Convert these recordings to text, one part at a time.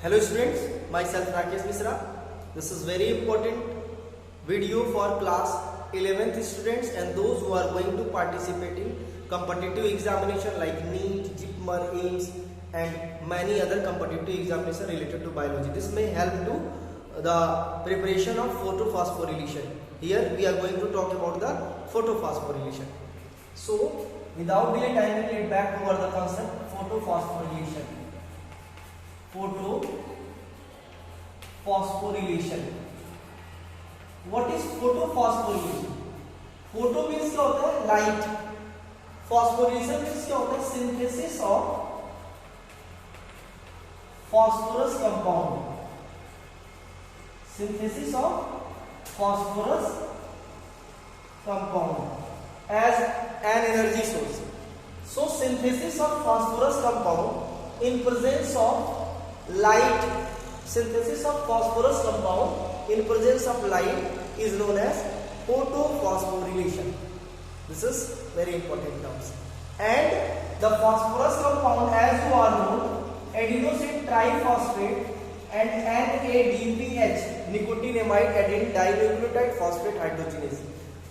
Hello students, myself Rakesh Misra. This is very important video for class 11th students and those who are going to participate in competitive examination like NEET, JIPMER, AIIMS and many other competitive examination related to biology. This may help to the preparation of photophosphorylation. Here we are going to talk about the photophosphorylation. So without delay time, we get back over the concept photophosphorylation. Photophosphorylation. What is photophosphorylation? Photo means क्या होता है light, phosphorylation means क्या होता है synthesis of phosphorus compound. Synthesis of phosphorus compound as an energy source. So synthesis of phosphorus compound in presence of light, synthesis of phosphorus compound in presence of light is known as photophosphorylation. This is very important terms. And the phosphorus compound, as you all know, adenosine triphosphate and NADPH, nicotinamide adenine dinucleotide phosphate hydrogenase.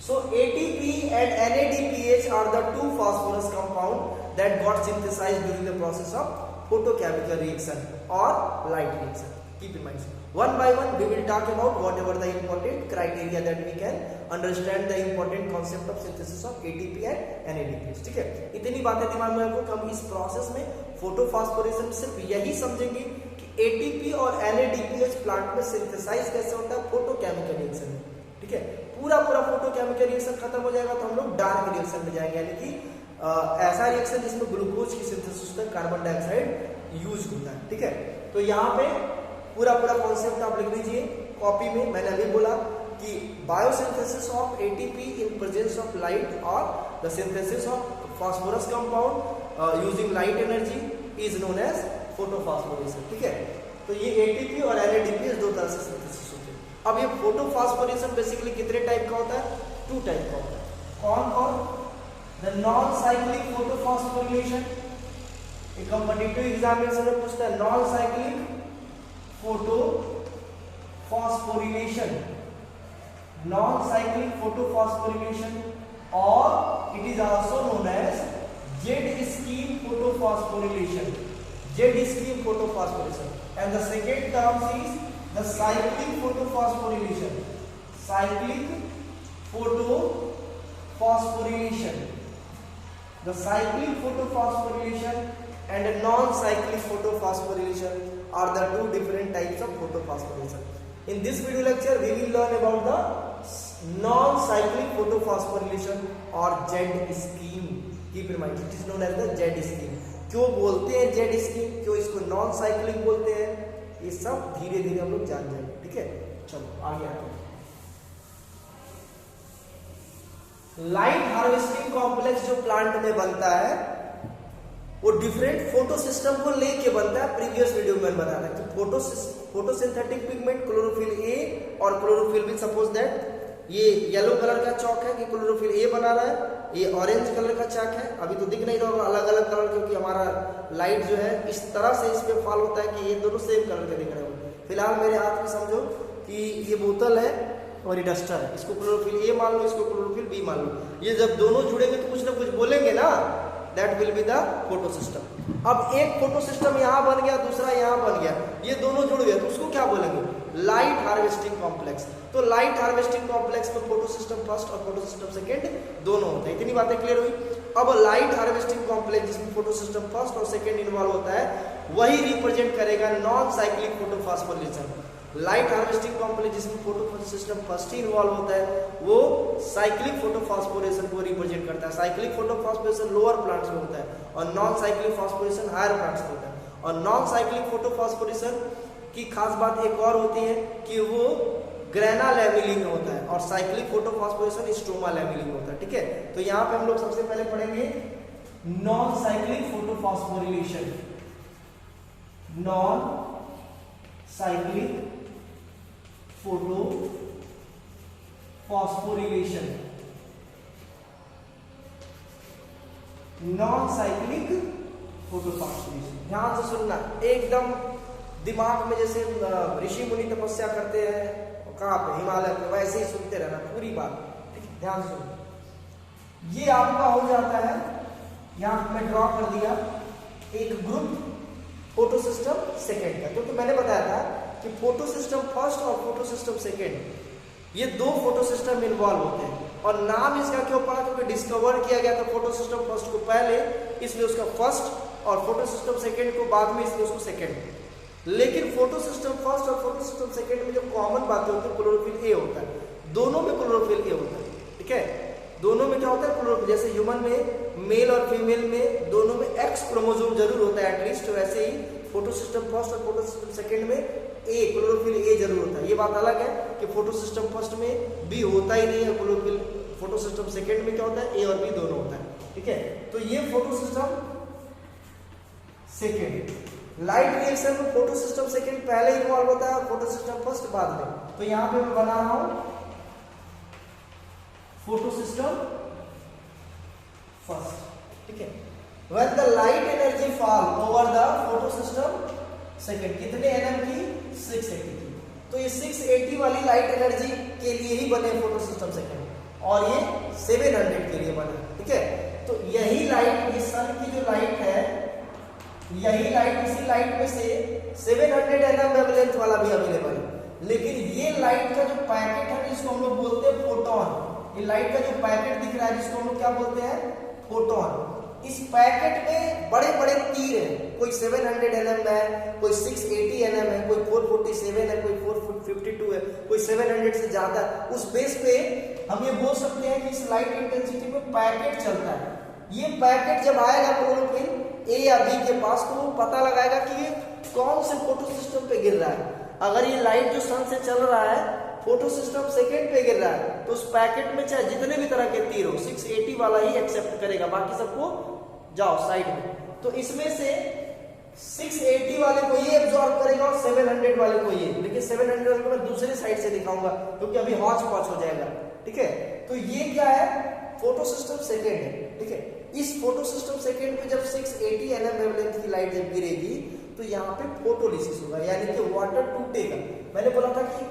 So ATP and NADPH are the two phosphorus compound that got synthesized during the process of photochemical reaction or light reaction. Keep in mind, one by one we will talk about whatever the important criteria that we can understand the important concept of synthesis of ATP and NADPH. ठीक है, इतनी बातें दिमाग में रखो कि हम इस प्रोसेस में फोटोफॉस्फोरेशन सिर्फ यही समझेंगे कि ATP और NADPH प्लांट में सिंथेसाइज कैसे होता है फोटोकेमिकल रिएक्शन में. ठीक है, पूरा फोटोकेमिकल रिएक्शन खत्म हो जाएगा तो हम लोग डार्क रिएक्शन में जाएंगे, यानी कि ऐसा रिएक्शन जिसमें ग्लूकोज की सिंथेसिस होता है, कार्बन डाइऑक्साइड यूज होता है. ठीक है, तो यहाँ पे पूरा कॉन्सेप्ट आप लिख लीजिए कॉपी में. मैंने अभी बोला कि biosynthesis of ATP in presence of light और the synthesis of phosphorus compound using light energy is known as photophosphorylation. ठीक है, तो ये एटीपी और एनएडीपीएच दो तरह से सिंथेसिस होते हैं. अब ये फोटोफॉस्फोरेशन बेसिकली कितने टाइप का होता है? टू टाइप का होता है. कौन? The non cyclic photophosphorylation. एक कॉम्पिटिटिव एग्जामिनेशन में पूछता है non cyclic photophosphorylation, non-cyclic photophosphorylation, or it is also known as Z-scheme photophosphorylation. Z-scheme photophosphorylation, and the second term is the cyclic photophosphorylation. Cyclic photophosphorylation. The cyclic photophosphorylation and a non-cyclic photophosphorylation are the two different types of photophosphorylation. In this video lecture, we will learn about the non-cyclic photophosphorylation or Z scheme. Keep in mind, it is known as the Z scheme. क्यों बोलते हैं Z scheme, क्यों इसको non-cyclic बोलते हैं, ये सब धीरे धीरे हम लोग जान जाएंगे. ठीक है, चलो आगे आते हैं. लाइट हार्वेस्टिंग कॉम्प्लेक्स जो प्लांट में बनता है वो डिफरेंट फोटो सिस्टम को लेके बनता है. प्रीवियस वीडियो में बताया था कि फोटोसिंथेटिक पिगमेंट क्लोरोफिल ए और क्लोरोफिल बी. सपोज दैट ये येलो कलर का चौक है कि क्लोरोफिल ए बना रहा है, ये ऑरेंज कलर का चौक है. अभी तो दिख नहीं रहा होगा अलग अलग कलर, क्योंकि हमारा लाइट जो है इस तरह से इस पे फॉल होता है कि ये दोनों सेम कलर के दिख रहे होंगे. फिलहाल मेरे हाथ में समझो कि ये बोतल है और ये डस्टर है. इसको क्लोरोफिल ए मान लो, इसको क्लोरोफिल बी मान लो. ये जब दोनों जुड़ेंगे तो कुछ ना कुछ बोलेंगे ना. That will be the photo system. अब एक फोटो सिस्टम यहाँ बन गया, दूसरा यहाँ बन गया, ये दोनों जुड़ गए तो उसको क्या बोलेंगे? Light harvesting complex. तो लाइट हार्वेस्टिंग कॉम्प्लेक्स में फोटो सिस्टम फर्स्ट और फोटो सिस्टम सेकेंड दोनों होते हैं. इतनी बातें क्लियर हुई. अब लाइट हार्वेस्टिंग कॉम्प्लेक्स जिसमें फोटो सिस्टम फर्स्ट और सेकेंड इन्वॉल्व होता है वही रिप्रेजेंट करेगा non cyclic photophosphorylation. Light harvesting complex जिसमें फोटो सिस्टम फर्स्ट ही इन्वॉल्व होता है वो साइक्लिक फोटोफॉस्फोरेशन को रिप्रेजेंट करता है. साइक्लिक फोटोफॉस्फोरेशन लोअर प्लांट्स में होता है और नॉन साइक्लिक फॉस्फोरेशन हायर प्लांट्स में होता है. और नॉन साइक्लिक फोटोफॉस्फोरेशन की खास बात एक और होती है कि वो ग्रेना लैमेली में होता है और साइक्लिक फोटोफॉस्फोरेशन स्ट्रोमा लैमेली में होता है. ठीक है, तो यहाँ पे हम लोग सबसे पहले पढ़ेंगे non cyclic photophosphorylation. Non cyclic photophosphorylation. Non cyclic photophosphorylation. ध्यान से सुनना, एकदम दिमाग में जैसे ऋषि मुनि तपस्या करते हैं कहाँ पे, हिमालय पे, वैसे ही सुनते रहना पूरी बात, ठीक है, ध्यान सुनो। ये आपका हो जाता है, यहाँ मैं ड्रॉ कर दिया एक ग्रुप फोटो सिस्टम सेकेंड का, क्योंकि मैंने बताया था कि फोटो सिस्टम फर्स्ट और फोटो सिस्टम सेकेंड ये दो फोटो सिस्टम इन्वॉल्व होते हैं। और नाम इसका क्यों पड़ा, क्योंकि डिस्कवर किया गया था फोटो सिस्टम फर्स्ट को पहले, इसलिए उसका फर्स्ट, और फोटो सिस्टम सेकेंड को बाद में, इसलिए उसको सेकेंड। लेकिन फोटो सिस्टम फर्स्ट और फोटो सिस्टम सेकेंड में जो कॉमन बातें होती है, क्लोरोफिल ए होता है, दोनों में क्लोरोफिल ए होता है, ठीक है, दोनों में क्या होता है क्लोरोफिल। जैसे ह्यूमन में मेल और फीमेल में दोनों में एक्स क्रोमोसोम जरूर होता है एटलीस्ट, वैसे ही फोटो सिस्टम फर्स्ट और फोटो सिस्टम सेकेंड में ए, क्लोरोफिल ए जरूर होता है। ये बात अलग है कि फोटो सिस्टम फर्स्ट में बी होता ही नहीं है, क्लोरोफिल फोटो सिस्टम सेकेंड में क्या होता है, ए और बी दोनों होता है, ठीक है। तो ये photo system second, light reaction में फोटो सिस्टम सेकेंड पहले इन्वॉल्व होता है और फोटो सिस्टम फर्स्ट बाद में। तो यहां पे मैं बना रहा हूं फोटो सिस्टम फर्स्ट, ठीक है। When the light energy fall over the photo system second, कितने nm की, 680 की। तो ये 680 वाली लाइट एनर्जी के लिए ही बने फोटो सिस्टम सेकेंड, और ये 700 के लिए बना, ठीक है। तो यही लाइट, ये सन की जो लाइट है, यही लाइट, इसी लाइट में से 700 nm वेवलेंथ वाला भी अवेलेबल है। लेकिन ये लाइट का जो पैकेट है जिसको हम लोग बोलते हैं फोटोन, ये लाइट का जो पैकेट दिख रहा है जिसको हम लोग क्या बोलते हैं, फोटोन, इस पैकेट में बड़े बड़े तीर हैं, कोई 700 nm है, कोई 680 nm है, कोई 447 है, कोई 452 है, कोई 700 से ज्यादा। उस बेस पे हम ये बोल सकते हैं कि इस लाइट इंटेंसिटी में पैकेट चलता है। ये पैकेट जब आएगा क्लोरोफिल ए या बी के पास, तो वो पता लगाएगा कि ये कौन से फोटो सिस्टम पे गिर रहा है। अगर ये लाइट जो सन से चल रहा है फोटो सिस्टम सेकेंड पे गिर रहा है, तो उस पैकेट में चाहे जितने भी तरह के तीर हो, 680 वाला ही एक्सेप्ट करेगा, बाकी सबको जाओ साइड में। तो इसमें से 680 वाले को ये एब्जॉर्ब करेगा और 700 वाले को ये, लेकिन 700 वाले को मैं दूसरे साइड से दिखाऊंगा क्योंकि अभी हॉच पॉच हो जाएगा, ठीक है। तो ये क्या है, फोटो सिस्टम सेकेंड है, ठीक है। इस फोटो सिस्टम सेकेंड पे जब 680 nm वेवलेंथ की लाइट जब गिरेगी तो यहाँ पे फोटोलिसिस होगा, यानी कि वाटर टूटेगा। मैंने बोला था कि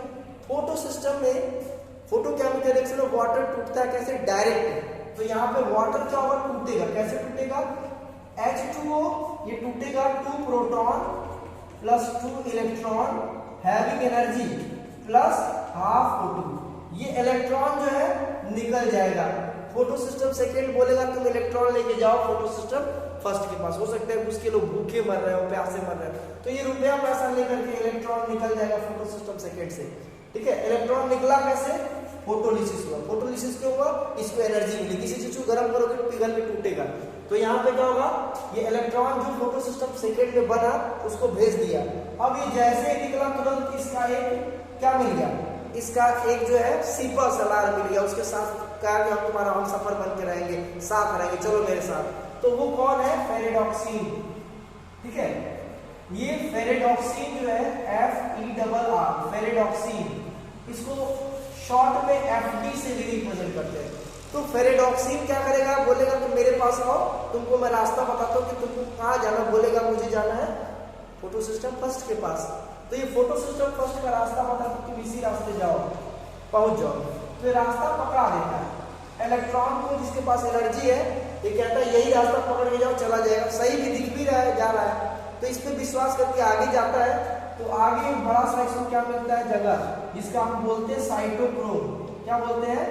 फोटो सिस्टम में फोटो केमिकल रिएक्शन में वाटर टूटता है कैसे, डायरेक्ट। तो यहाँ पे वाटर क्या होगा, टूटेगा, कैसे टूटेगा, H2O ये टूटेगा 2 proton plus 2 electron having energy plus half O2। ये इलेक्ट्रॉन जो है निकल जाएगा। फोटो सिस्टम सेकेंड बोलेगा तुम इलेक्ट्रॉन लेके जाओ फोटो सिस्टम फर्स्ट के पास, हो सकता है उसके लोग भूखे मर रहे हो, प्यासे मर रहे हो, तो ये रुपया पैसा लेकर के इलेक्ट्रॉन निकल जाएगा फोटो सिस्टम सेकेंड से, ठीक है। इलेक्ट्रॉन निकला कैसे, फोटोलिसिस हुआ। फोटोलिसिस क्यों हुआ, इसको एनर्जी मिली, किसी चीज को गर्म करोगे तो पिघल के टूटेगा। तो यहाँ पे क्या होगा, ये इलेक्ट्रॉन जो फोटो सिस्टम सेकेंड में बना उसको भेज दिया। अब ये जैसे ही निकला तुरंत इसका एक क्या मिल गया, इसका एक जो है सिपर सलार मिल गया, उसके साथ कहा कि हम तुम्हारा हम सफर बन के रहेंगे, साथ रहेंगे, चलो मेरे साथ। तो वो कौन है, फेरेडॉक्सिन, ठीक है। ये फेरेडॉक्सिन जो है FeRR, फेरेडॉक्सिन, इसको शॉर्ट में FD से भी रिप्रेजेंट करते हैं। तो फेरेडॉक्सिन क्या करेगा, बोलेगा तुम मेरे पास आओ, तुमको मैं रास्ता बताता हूँ कि तुमको कहाँ जाना, बोलेगा मुझे जाना है फोटो सिस्टम फर्स्ट के पास। तो ये फोटो सिस्टम फर्स्ट का रास्ता बताता तुम इसी रास्ते जाओ, पहुंच जाओ। तो ये रास्ता पकड़ा देता है इलेक्ट्रॉन को, जिसके पास एनर्जी है, ये कहता है यही रास्ता पकड़ के जाओ, चला जाएगा, सही भी दिख भी रहा है, जा रहा है। तो इस पे विश्वास करके आगे जाता है। तो आगे बड़ा सा इसको क्या मिलता है, जगह, जिसका हम बोलते हैं साइटोक्रोम। क्या बोलते हैं,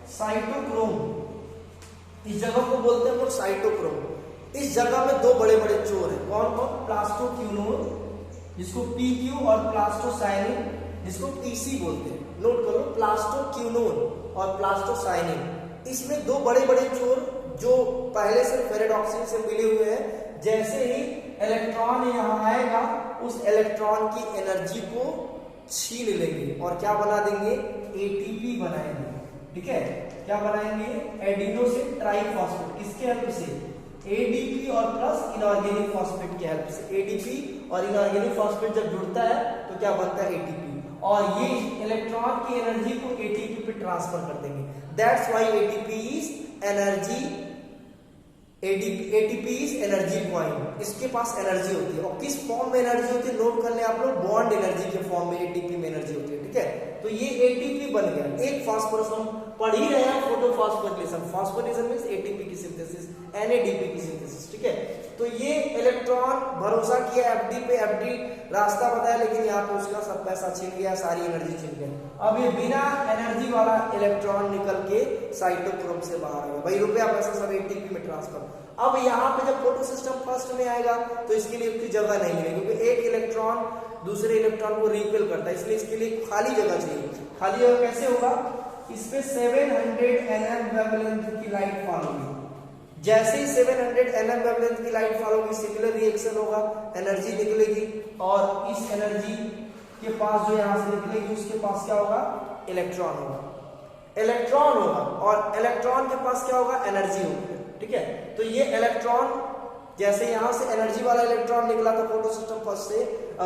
साइटोक्रोम। इस जगह को बोलते हैं हम लोग साइटोक्रोम। इस जगह में दो बड़े बड़े चोर हैं, कौन कौन, प्लास्टोक्यूनोन जिसको PQ और प्लास्टोसाइनिन जिसको PC बोलते हैं। नोट करो, प्लास्टोक्यूनोन और प्लास्टोसाइनिन, इसमें दो बड़े बड़े चोर जो पहले से फेरेडॉक्सिन से मिले हुए हैं। जैसे ही इलेक्ट्रॉन यहाँ आएगा उस इलेक्ट्रॉन की एनर्जी को छीन लेंगे और क्या बना देंगे, ATP बनाएंगे, ठीक है। क्या बनाएंगे, एडिनोसिन ट्राइफॉस्फेट, किसके हेल्प से, ADP और प्लस इनऑर्गेनिक फॉस्फेट की हेल्प से। ADP और इनऑर्गेनिक फॉस्फेट जब जुड़ता है तो क्या बनता है, ATP, और ये इलेक्ट्रॉन की एनर्जी को ATP पे ट्रांसफर कर देंगे। That's why ATP is energy ATP is energy point, इसके पास एनर्जी होती है। और किस फॉर्म में एनर्जी होती है नोट कर ले आप लोग, बॉन्ड एनर्जी के फॉर्म में ATP में एनर्जी होती है, ठीक है। तो ये ATP बन गया एक फास्फोरस, हम पढ़ ही रहे हैं फोटोफॉस्फोरिलेशन। फास्फोरिलेशन मींस ATP की सिंथेसिस, NADP की सिंथेसिस, ठीक है। तो ये इलेक्ट्रॉन भरोसा किया FD पे, FD रास्ता बताया, लेकिन यहाँ पे उसका सब पैसा छिन गया, सारी एनर्जी छिन गई। अब ये बिना एनर्जी वाला इलेक्ट्रॉन निकल के साइटोक्रोम से बाहर आ गया, भाई रुपया पैसा सब ATP में ट्रांसफर। अब यहाँ पे जब फोटो सिस्टम फर्स्ट में आएगा तो इसके लिए उतनी जगह नहीं मिलेगी, क्योंकि एक इलेक्ट्रॉन दूसरे इलेक्ट्रॉन को रिपेल करता है, इसलिए इसके लिए खाली जगह चाहिए। खाली जगह कैसे होगा, इस पे 700 nm वेवलेंथ की लाइट फॉल होगी। जैसे ही 700 nm वेवलेंथ की लाइट फॉल होगी, सिमिलर रिएक्शन होगा, एनर्जी निकलेगी, और इस एनर्जी के पास जो यहां से निकलेगी उसके पास क्या होगा, इलेक्ट्रॉन होगा। इलेक्ट्रॉन होगा और इलेक्ट्रॉन के पास क्या होगा, एनर्जी होगी, ठीक है। तो ये इलेक्ट्रॉन जैसे यहां से एनर्जी वाला इलेक्ट्रॉन निकला था फोटो सिस्टम फर्स्ट से,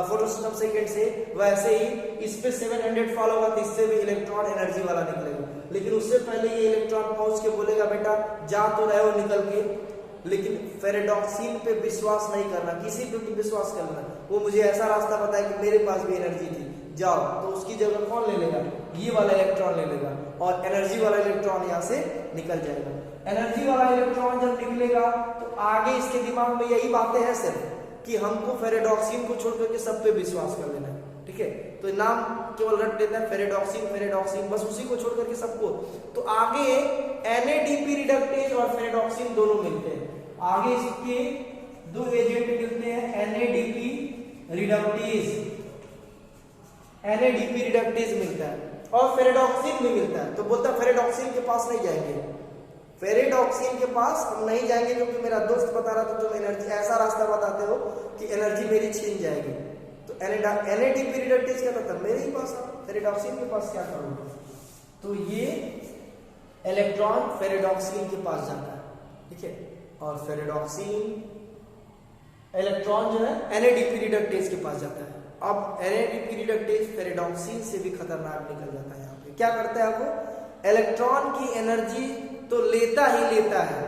फोटो सिस्टम सेकंड से, वैसे ही इस पे 700 फॉल होगा तो इससे भी इलेक्ट्रॉन एनर्जी वाला निकलेगा। लेकिन उससे पहले ये इलेक्ट्रॉन पहुंच के बोलेगा बेटा जा तो रहे हो निकल के, लेकिन फेरेडॉक्सिन पे विश्वास नहीं करना, किसी पे भी विश्वास करना। वो मुझे ऐसा रास्ता बताया कि मेरे पास भी एनर्जी थी, जाओ, तो उसकी जगह कौन ले लेगा, ये वाला इलेक्ट्रॉन ले लेगा, और एनर्जी वाला इलेक्ट्रॉन यहाँ से निकल जाएगा। एनर्जी वाला इलेक्ट्रॉन जब निकलेगा तो आगे इसके दिमाग में यही बातें हैं सिर्फ कि हमको फेरेडॉक्सिन को छोड़ करके सब पे विश्वास कर लेना है, ठीक है। तो नाम केवल रट देता है फेरेडॉक्सिन, फेरेडॉक्सिन, बस उसी को छोड़ करके सबको। तो आगे NADP रिडक्टेज और फेरेडॉक्सिन दोनों मिलते हैं, आगे इसके दो एजेंट मिलते हैं, NADP रिडक्टेज मिलता है और फेरेडॉक्सिन भी मिलता है। तो बोलता है फेरेडॉक्सिन के पास नहीं जाएंगे, फेरेडॉक्सिन के पास हम नहीं जाएंगे, क्योंकि मेरा दोस्त बता रहा था तुम एनर्जी ऐसा रास्ता बताते हो कि एनर्जी मेरी छीन जाएगी। तो NADP रिडक्टेज क्या करता है, मेरे ही पास, फेरेडॉक्सिन के पास क्या करूंगा। तो ये इलेक्ट्रॉन फेरेडॉक्सिन के पास जाता है, ठीक है। और फेरेडॉक्सिन इलेक्ट्रॉन जो है NADP रिडक्टेज के पास जाता है। अब NADP रिडक्टेज फेरेडॉक्सिन से भी खतरनाक निकल जाता है। यहाँ पे क्या करता है, वो इलेक्ट्रॉन की एनर्जी तो लेता ही लेता है,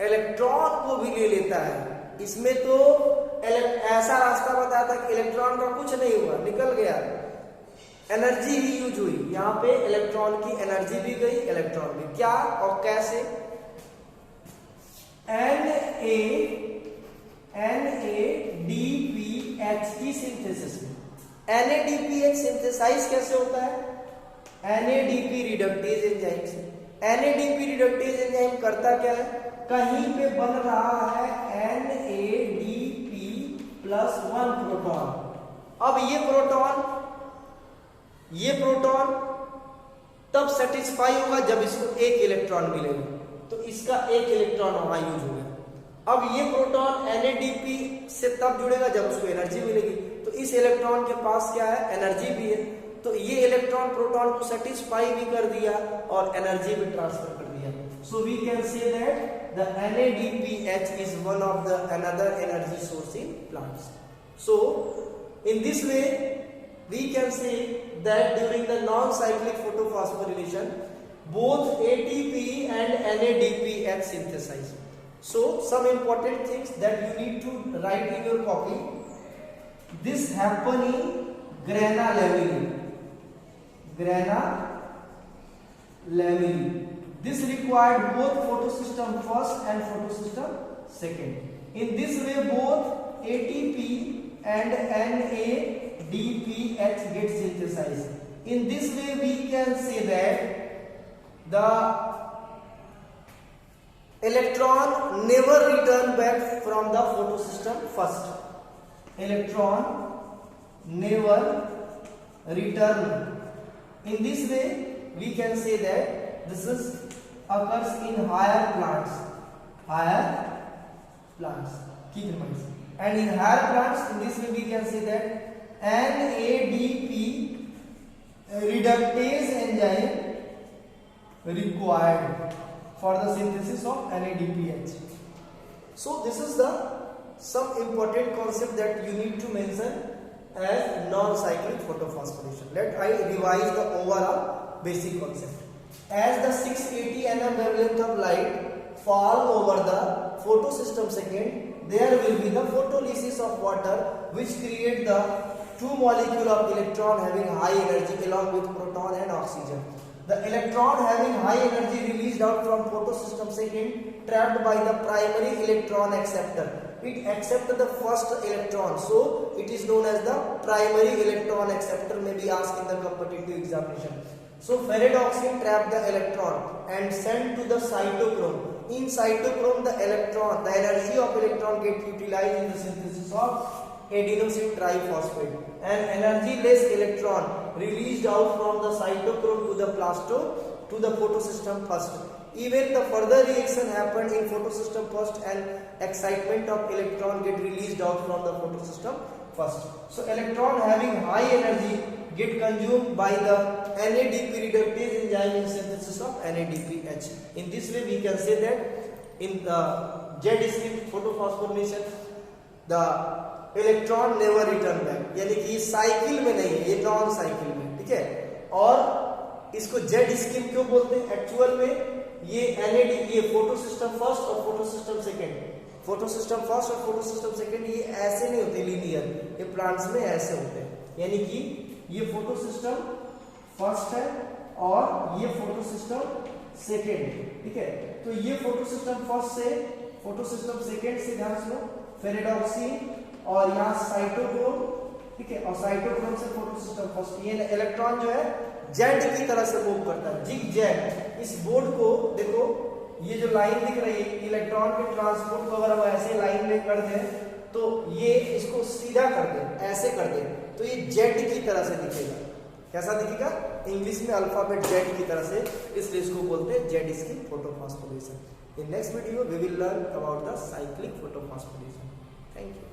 इलेक्ट्रॉन को भी ले लेता है। इसमें तो ऐसा रास्ता बताया था कि इलेक्ट्रॉन का कुछ नहीं हुआ, निकल गया, एनर्जी ही यूज हुई। यहाँ पे इलेक्ट्रॉन की एनर्जी भी गई, इलेक्ट्रॉन भी, क्या और कैसे, NADPH की सिंथेसिस में। NADPH सिंथेसाइज कैसे होता है, NADP रिडक्टेज एंजाइम से। NADP रिडक्टेज एंजाइम करता क्या है, कहीं पे बन रहा है NADP+1 प्रोटॉन। अब ये प्रोटॉन तब सेटिस्फाई होगा जब इसको एक इलेक्ट्रॉन मिलेगा, तो इसका एक इलेक्ट्रॉन वहां यूज हो गया। अब ये प्रोटॉन NADP से तब जुड़ेगा जब उसको एनर्जी मिलेगी, तो इस इलेक्ट्रॉन के पास क्या है, एनर्जी भी है, तो ये इलेक्ट्रॉन प्रोटॉन को सेटिस्फाई भी कर दिया और एनर्जी भी ट्रांसफर कर दिया। So we can say that the NADPH is one of the another energy source in plants. So in this way we can say that during the non cyclic photophosphorylation both ATP and NADPH synthesize. So some important things that you need to write in your copy. This happen in grana lamellin. Grana lamellin. This required both photosystem first and photosystem second. In this way both ATP and NADPH get synthesized. In this way we can say that the electron never return back from the photosystem first. Electron never return. In this way we can say that this is occurs in higher plants. Keep in mind. And in higher plants, in this way we can say that NADP reductase enzyme required for the synthesis of NADPH. So this is the some important concept that you need to mention as non-cyclic photophosphorylation. Let I revise the overall basic concept. As the 680 nm wavelength of light fall over the photosystem second, there will be the photolysis of water, which create the two molecule of electron having high energy along with proton and oxygen. The electron having high energy released out from photosystem second trapped by the primary electron acceptor. It accepts the first electron, so it is known as the primary electron acceptor. May be asked in the competitive examination. So ferredoxin trap the electron and send to the cytochrome. In cytochrome, the energy of electron get utilized in the synthesis of adenosine triphosphate, and energy-less electron released out from the cytochrome to the plasto to the photosystem first. Even the further reaction happened in photosystem first, and excitement of electron get released out from the photosystem first. So electron having high energy get consumed by the NADP reductase enzyme in synthesis of NADPH. In this way we can say that in the Z-scheme photophosphorylation the electron never return back, यानी कि ये cycle में नहीं है, ये non cycle में, ठीक है। और इसको जेड स्कीम क्यों बोलते हैं? एक्चुअल में ये एनएडी, ये फोटोसिस्टम फर्स्ट और फोटोसिस्टम सेकंड, फोटोसिस्टम फर्स्ट और फोटोसिस्टम सेकंड ये ऐसे नहीं होते लीनियर, ये प्लांट्स में ऐसे होते हैं, यानी कि ये फोटोसिस्टम फर्स्ट है और ये फोटोसिस्टम सेकंड है, ठीक है। तो ये फोटोसिस्टम फर्स्ट से फोटोसिस्टम सेकंड से ध्यान सुनो, फेरेडॉक्सिन और यहाँ साइटोक्रोम, ठीक है, और साइटोक्रोम से फोटोसिस्टम फर्स्ट। ये इलेक्ट्रॉन जो है जेड की तरह से मूव करता है, जिग जेड। इस बोर्ड को देखो, ये जो लाइन दिख रही है इलेक्ट्रॉन के ट्रांसपोर्ट को अगर हम ऐसे लाइन में कर दें तो ये इसको सीधा कर दे, ऐसे कर दे तो ये जेड की तरह से दिखेगा। कैसा दिखेगा? इंग्लिश में अल्फाबेट जेड की तरह से, इसलिए इसको बोलते हैं Z scheme photophosphorylation. In next video we will learn about the cyclic photophosphorylation. Thank you.